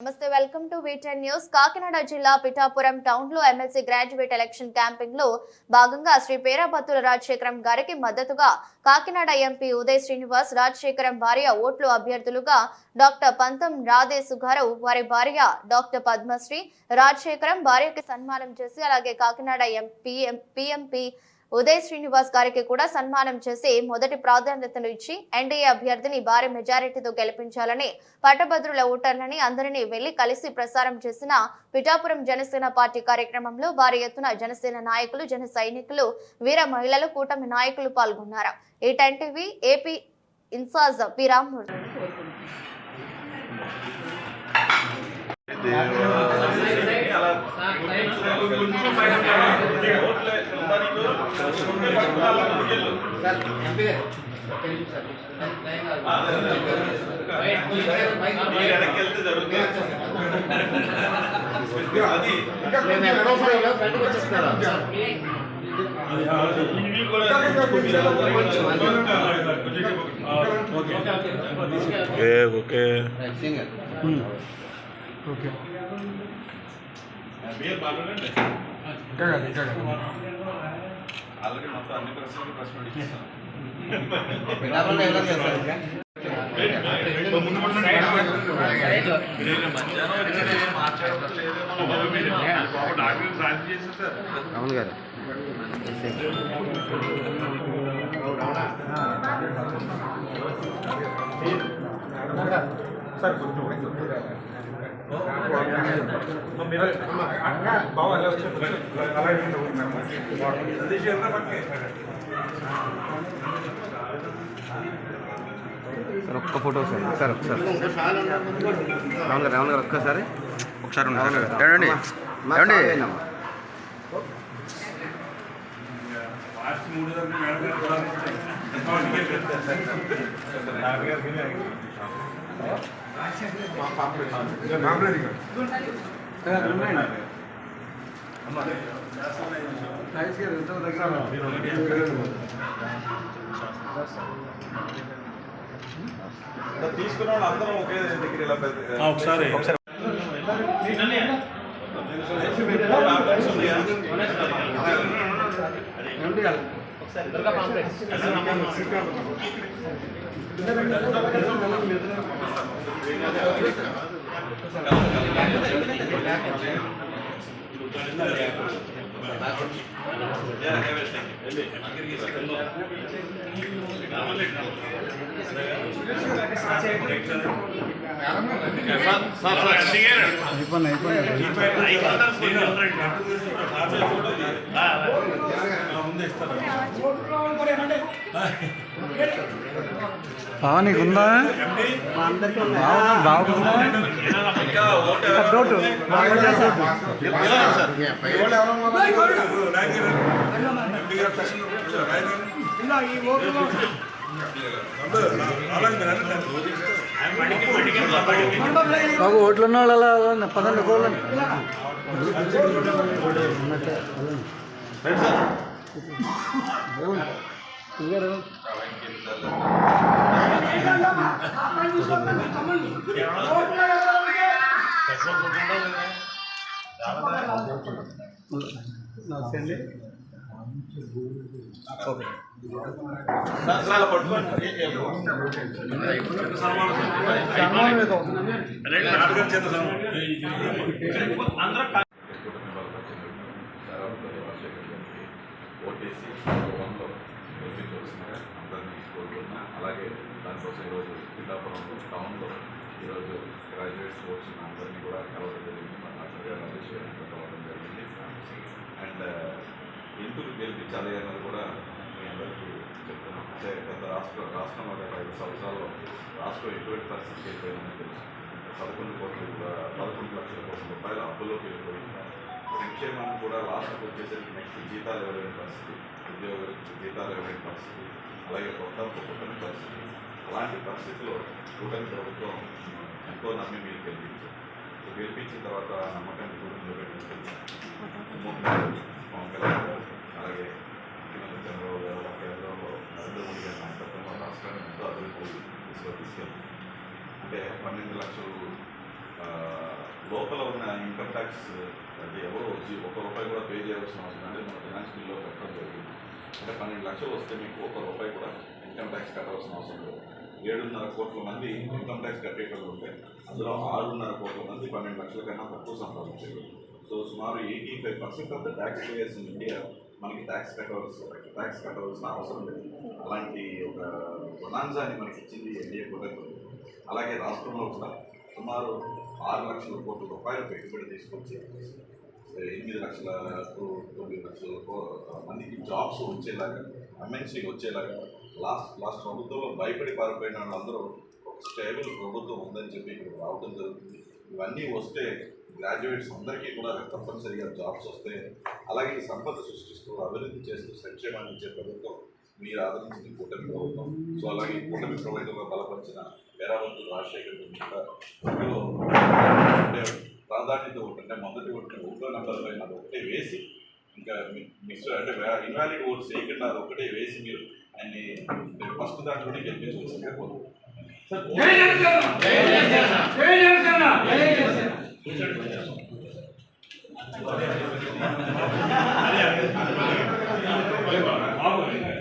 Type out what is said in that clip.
నమస్తే welcome to వీటెన్ news. Kakinada జిల్లా Pithapuram town లో ఎమ్మెల్సీ గ్రాడ్యుయేట్ ఎలక్షన్ క్యాంపింగ్ లో భాగంగా శ్రీ పేరాపత్తుల రాజశేఖరం గారికి మద్దతుగా కాకినాడ ఎంపీ ఉదయ్ శ్రీనివాస్, రాజశేఖరం భార్య ఓట్లు అభ్యర్థులుగా డాక్టర్ పంతం రాధే సుగారావు, వారి భార్య డాక్టర్ పద్మశ్రీ, రాజశేఖరం భార్యకి సన్మానం చేసి అలాగే కాకినాడ ఎంపీ ఉదయ్ శ్రీనివాస్ గారికి కూడా సన్మానం చేసి మొదటి ప్రాధాన్యతను ఇచ్చి ఎన్డీఏ అభ్యర్థిని భారీ మెజారిటీతో గెలిపించాలని పట్టభద్రుల ఓటర్లని అందరినీ వెళ్లి కలిసి ప్రసారం చేసిన పిఠాపురం జనసేన పార్టీ కార్యక్రమంలో భారీ ఎత్తున జనసేన నాయకులు, జన సైనికులు, వీర మహిళలు, కూటమి నాయకులు పాల్గొన్నారు. ఈ ten TV AP incharge P Rammurthy. Already మొత్తం అన్ని ప్రశ్నలు అవును గారు సార్ ఒక్క ఫోటో సార్ ఒకసారి రావున్ గారు ఒక్కసారి ఏమండి తీసుకున్న వాళ్ళు అందరం ఒకే దగ్గర ఇలా ఒకసారి నీకుందా బాగుందా బాబు ఓట్లు ఉన్న వాళ్ళు పదండి కోళ్ళని ఓటేసి అందరినీ కోరుకున్నా. అలాగే దానికోసం ఈరోజు పిఠాపురం టౌన్లో ఈరోజు గ్రాడ్యుయేట్స్ వచ్చిన అందరినీ కూడా కలవడం జరిగింది. మన కలవడం జరిగింది. అండ్ ఎందుకు గెలిపించాలి అన్నది కూడా మీ అందరికీ చెప్తున్నాం. అంటే గత రాష్ట్రం ఒక 5 సంవత్సరాల్లో రాష్ట్రం ఎటువంటి పరిస్థితికి వెళ్ళిపోయిందని తెలుసు. 11 లక్షల కోట్ల రూపాయల అప్పుల్లోకి వెళ్ళిపోయింది. సంక్షేమాన్ని కూడా లాస్ట్కి వచ్చేసరికి నెక్స్ట్ జీతాలు ఇవ్వలేని పరిస్థితి, ఉద్యోగులకు జీతాలు ఇవ్వలేని పరిస్థితి, అలాగే కొత్త పరిస్థితి. అలాంటి పరిస్థితిలో కూటమి ప్రభుత్వం ఎంతో నమ్మి మీరు గెలిపించారు. గెలిపించిన తర్వాత నమ్మకాన్ని కూడా నిలబెట్టింది. పవన్ కళ్యాణ్ గారు, అలాగే ముఖ్యమంత్రి చంద్రబాబు గారు కేంద్రంలో నరేంద్ర మోడీ గారి నాయకత్వంలో రాష్ట్రాన్ని ఎంతో అభివృద్ధి తీసుకెళ్ళి అంటే 12 లక్షలు లోపల ఉన్న ఇన్కమ్ ట్యాక్స్ అంటే ఎవరో వచ్చి ₹1 కూడా పే చేయవలసిన అవసరం అంటే మన ఫినాన్స్ బిల్లో పెట్టడం జరిగింది. అంటే 12 లక్షలు వస్తే మీకు ₹1 కూడా ఇన్కమ్ ట్యాక్స్ కట్టవలసిన అవసరం లేదు. 7.5 కోట్ల మంది ఇన్కమ్ ట్యాక్స్ కట్టేటప్పుడు ఉంటే అందులో 6.5 కోట్ల మంది 12 లక్షల కన్నా తక్కువ సంపాదించారు. సో సుమారు 85% of the taxpayers in India మనకి ట్యాక్స్ కట్టవలసిన అవసరం లేదు. అలాంటి ఒక బొనాన్సాని మనకి ఇచ్చింది ఎన్డీఏ ప్రభుత్వం. అలాగే రాష్ట్రంలో కూడా సుమారు 6 లక్షల కోట్ల రూపాయలు పెట్టుబడి తీసుకొచ్చి 8 లక్షల టు 9 లక్షల మందికి జాబ్స్ వచ్చేలాగా, ఎంఎన్సీ వచ్చేలాగా లాస్ట్ ప్రభుత్వంలో భయపడి పారిపోయిన వాళ్ళందరూ ఒక స్టేబుల్ ప్రభుత్వం ఉందని చెప్పి ఇక్కడ రావడం జరుగుతుంది. ఇవన్నీ వస్తే గ్రాడ్యుయేట్స్ అందరికీ కూడా తప్పనిసరిగా జాబ్స్ వస్తాయి. అలాగే ఈ సంపద సృష్టిస్తూ అభివృద్ధి చేస్తూ సంక్షేమాన్ని ఇచ్చే ప్రభుత్వం మీరు ఆదరించిన కూటమి ప్రభుత్వం. సో అలాగే కూటమి ప్రభుత్వంలో బలపరిచిన పేరాబత్తుల రాజశేఖర్ కూడా ప్రాధాన్యత ఒకటి మొదటి ఒకటి 1వ నెంబర్ పైన ఒకటే వేసి ఇంకా మిక్స్ అంటే ఇన్వాలిడ్ ఓట్స్ వేయకుండా అది ఒకటే వేసి మీరు ఆయన్ని ఫస్ట్ దాంట్లోనే గెలిపించవలసిందిగా కోరుకుంటున్నాను.